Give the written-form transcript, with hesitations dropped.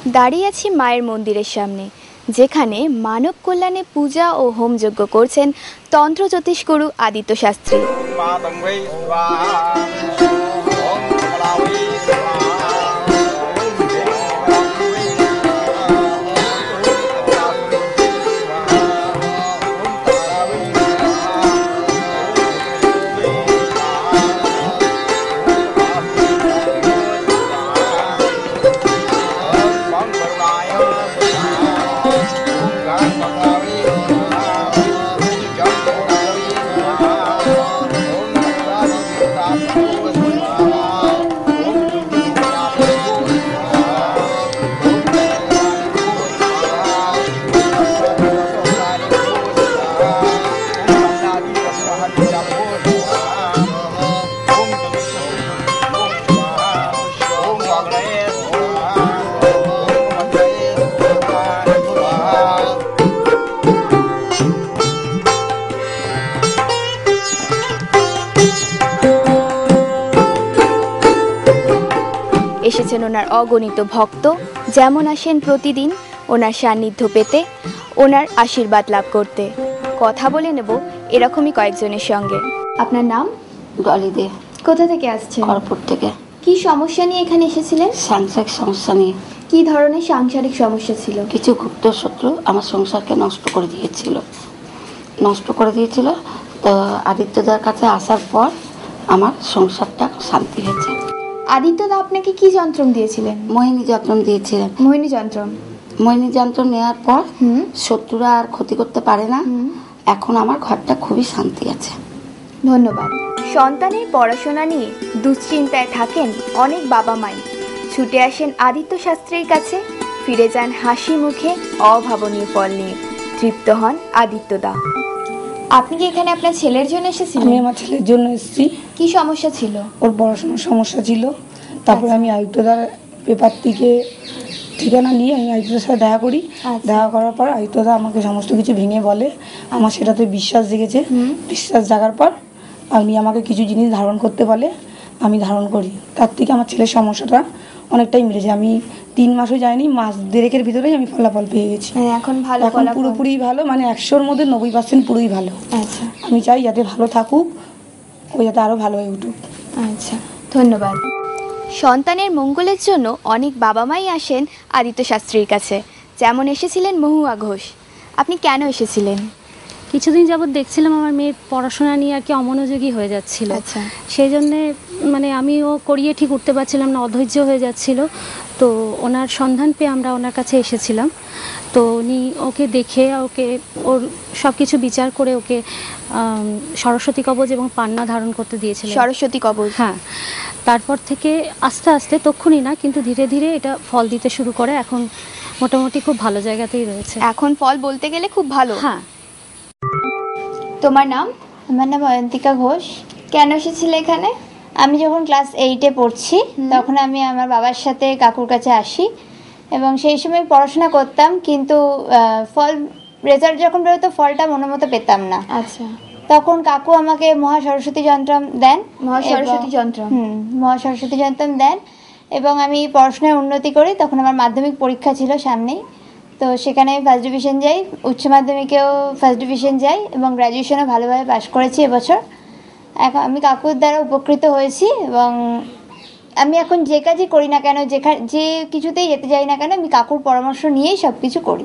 দাঁড়িয়ে আছি মায়ের মন্দিরের সামনে, যেখানে মানব কল্যাণে পূজা ও হোমযজ্ঞ করছেন তন্ত্র জ্যোতিষ গুরু আদিত্য শাস্ত্রী। এসেছেন ওনার অগণিত ভক্ত, যেমন আসেন প্রতিদিন ওনার সান্নিধ্য পেতে, ওনার আশীর্বাদ লাভ করতে। কথা বলে নেব এরকমই কয়েকজনের সঙ্গে। আপনার নাম? ডলি দে। কোথা থেকে আসছেন? খড়পুর থেকে। কি সমস্যা নিয়ে এখানে এসেছিলেন? সাংসারিক সমস্যা নিয়ে। কি ধরনের সাংসারিক সমস্যা ছিল? কিছু গুপ্ত শত্রু আমার সংসারকে নষ্ট করে দিয়েছিল। তো আদিত্যদার কাছে আসার পর আমার সংসারটা শান্তি হয়েছে। আদিত্যদা আপনাকে কি যন্ত্রণ দিয়েছিলেন? মোহিনী যন্ত্রণ দিয়েছিলেন। মোহিনী যন্ত্রণ নেওয়ার পর শত্রুরা আর ক্ষতি করতে পারে না। এখন আমার ঘরটা খুবই শান্তি আছে। ধন্যবাদ। সন্তানের পড়াশোনা নিয়ে দুশ্চিন্তায় থাকেন অনেক বাবা মাই, ছুটে আসেন আদিত্য শাস্ত্রীর কাছে, ফিরে যান হাসি মুখে অভাবনীয় ফল নিয়ে। তৃপ্ত হন আদিত্যদা। আপনি কি এখানে আপনার ছেলের জন্য এসেছিলেন? আমি আমার ছেলের জন্য এসেছি। কি সমস্যা ছিল? ওর পড়াশোনার সমস্যা ছিল। তারপরে আমি আদিত্যদার পেপার থেকে ঠিকানা নিয়ে আমি আদিত্যদার সাথে দেখা করি। দেখা করার পর আদিত্যদা আমাকে সমস্ত কিছু ভেঙে বলে। আমার সেটাতে বিশ্বাস জেগেছে। বিশ্বাস জাগার পর উনি আমাকে কিছু জিনিস ধারণ করতে বলে, আমি ধারণ করি। তার থেকে আমার ছেলের সমস্যাটা অনেকটাই মিলেছে। আমি 3 মাসও যায়নি, মাস দেড়েকের ভিতরেই আমি ফলাফল পেয়ে গেছি। এখন ভালো, এখন পুরোপুরি ভালো, মানে 100-র মধ্যে 90% পুরোই ভালো। আচ্ছা, আমি চাই যাতে ভালো থাকুক, ও যাতে আরও ভালো হয়ে উঠুক। আচ্ছা, ধন্যবাদ। সন্তানের মঙ্গলের জন্য অনেক বাবা মাই আসেন আদিত্য শাস্ত্রীর কাছে, যেমন এসেছিলেন মহুয়া ঘোষ। আপনি কেন এসেছিলেন? কিছুদিন যাবৎ দেখছিলাম আমার মেয়ের পড়াশোনা নিয়ে আর কি অমনোযোগী হয়ে যাচ্ছিল। আচ্ছা। সেই জন্যে মানে আমিও করিয়ে ঠিক উঠতে পারছিলাম না, অধৈর্য হয়ে যাচ্ছিল। তো ওনার সন্ধান পেয়ে আমরা ওনার কাছে এসেছিলাম। তো উনি ওকে দেখে ওর সব কিছু বিচার করে ওকে সরস্বতী কবচ এবং পান্না ধারণ করতে দিয়েছিলেন। সরস্বতী কবচ? হ্যাঁ। তারপর থেকে আস্তে আস্তে, তক্ষুনি না কিন্তু ধীরে ধীরে এটা ফল দিতে শুরু করে। এখন মোটামুটি খুব ভালো জায়গাতেই রয়েছে। এখন ফল বলতে গেলে খুব ভালো। হ্যাঁ। তোমার নাম? আমার নাম অয়ন্তিকা ঘোষ। কেন এসেছিলে এখানে? আমি যখন ক্লাস 8-এ পড়ছি তখন আমি আমার বাবার সাথে কাকুর কাছে আসি এবং সেই সময় পড়াশোনা করতাম, কিন্তু রেজাল্ট যখন বেরোতো ফলটা মনের মতো পেতাম না। আচ্ছা। তখন কাকু আমাকে মহাসরস্বতী যন্ত্রম দেন। মহাসরস্বতী যন্ত্রম দেন এবং আমি পড়াশোনায় উন্নতি করি। তখন আমার মাধ্যমিক পরীক্ষা ছিল সামনেই, তো সেখানে আমি ফার্স্ট ডিভিশন যাই, উচ্চ মাধ্যমিকেও ফার্স্ট ডিভিশন যাই এবং গ্র্যাজুয়েশনও ভালোভাবে পাশ করেছি এবছর। এখন আমি কাকুর দ্বারা উপকৃত হয়েছি এবং আমি এখন যে কাজই করি না কেন, যে কিছুতেই যেতে যাই না কেন, আমি কাকুর পরামর্শ নিয়েই সব কিছু করি।